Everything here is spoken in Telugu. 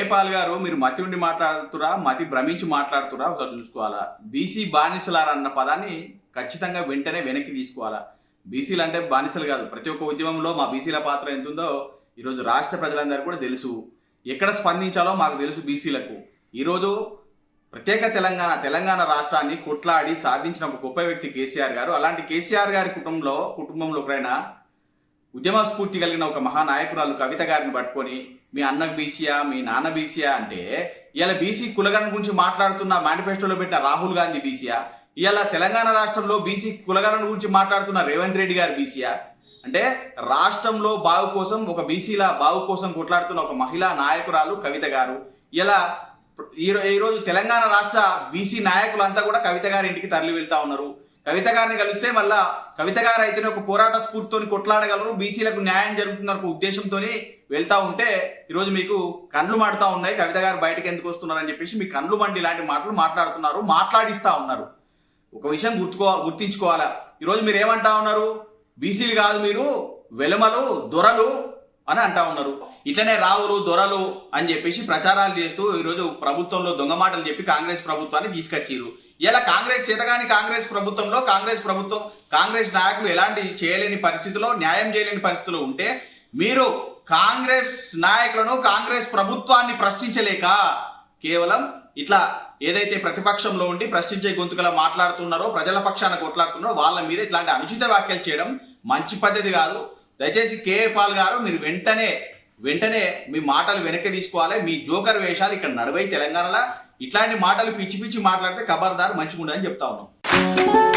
కేపాల్ గారు మీరు మతి ఉండి మాట్లాడుతురా, మతి భ్రమించి మాట్లాడుతురా ఒకసారి చూసుకోవాలా. బీసీ బానిసలారా అన్న పదాన్ని ఖచ్చితంగా వెంటనే వెనక్కి తీసుకోవాలా. బీసీలు అంటే బానిసలు కాదు. ప్రతి ఒక్క ఉద్యమంలో మా బీసీల పాత్ర ఎంతుందో ఈరోజు రాష్ట్ర ప్రజలందరూ కూడా తెలుసు. ఎక్కడ స్పందించాలో మాకు తెలుసు. బీసీలకు ఈరోజు ప్రత్యేక తెలంగాణ రాష్ట్రాన్ని కొట్లాడి సాధించిన ఒక గొప్ప వ్యక్తి కేసీఆర్ గారు. అలాంటి కేసీఆర్ గారి కుటుంబంలో ఒకరైనా ఉద్యమ స్ఫూర్తి కలిగిన ఒక మహానాయకురాలు కవిత గారిని పట్టుకొని మీ అన్నకు బీసీయా, మీ నాన్న బీసీయా అంటే, ఇలా బీసీ కులగణన గురించి మాట్లాడుతున్న మేనిఫెస్టోలో పెట్టిన రాహుల్ గాంధీ బీసీయా, ఇలా తెలంగాణ రాష్ట్రంలో బీసీ కులగణన గురించి మాట్లాడుతున్న రేవంత్ రెడ్డి గారు బీసీయా? అంటే రాష్ట్రంలో బాగు కోసం, ఒక బీసీల బాగు కోసం కొట్లాడుతున్న ఒక మహిళా నాయకురాలు కవిత గారు. ఇలా ఈరోజు తెలంగాణ రాష్ట్ర బీసీ నాయకులంతా కూడా కవిత గారి ఇంటికి తరలి వెళ్తా ఉన్నారు. కవిత గారిని కలిస్తే మళ్ళా కవిత గారు అయితేనే ఒక పోరాట స్ఫూర్తితో కొట్లాడగలరు, బీసీలకు న్యాయం జరుగుతుందన్న ఒక ఉద్దేశంతో వెళ్తా ఉంటే ఈరోజు మీకు కండ్లు మాడుతూ ఉన్నాయి. కవిత గారు బయటకు ఎందుకు వస్తున్నారని చెప్పేసి మీ కండ్లు మండి ఇలాంటి మాటలు మాట్లాడుతున్నారు, మాట్లాడిస్తా ఉన్నారు. ఒక విషయం గుర్తించుకోవాలా. ఈరోజు మీరు ఏమంటా ఉన్నారు? బీసీలు కాదు మీరు వెలమలు, దొరలు అని అంటా ఉన్నారు. ఇట్లనే రావులు, దొరలు అని చెప్పేసి ప్రచారాలు చేస్తూ ఈరోజు ప్రభుత్వంలో దొంగ మాటలు చెప్పి కాంగ్రెస్ ప్రభుత్వాన్ని తీసుకొచ్చిరు. ఇలా కాంగ్రెస్ ప్రభుత్వంలో కాంగ్రెస్ నాయకులు ఎలాంటి చేయలేని పరిస్థితిలో, న్యాయం చేయలేని పరిస్థితిలో ఉంటే మీరు కాంగ్రెస్ నాయకులను, కాంగ్రెస్ ప్రభుత్వాన్ని ప్రశ్నించలేక కేవలం ఇట్లా ఏదైతే ప్రతిపక్షంలో ఉండి ప్రశ్నించే గొంతుకలా మాట్లాడుతున్నారో, ప్రజల పక్షాన కొట్లాడుతున్నారో వాళ్ళ మీద ఇట్లాంటి అనుచిత వ్యాఖ్యలు చేయడం మంచి పద్ధతి కాదు. దయచేసి కేపాల్ గారు మీరు వెంటనే మీ మాటలు వెనక్కి తీసుకోవాలి. మీ జోకర్ వేషాలు ఇక్కడ నడువై తెలంగాణలో ఇట్లాంటి మాటలు పిచ్చి పిచ్చి మాట్లాడితే ఖబర్దార్ మంచిగా ఉండదని చెప్తా ఉన్నాం.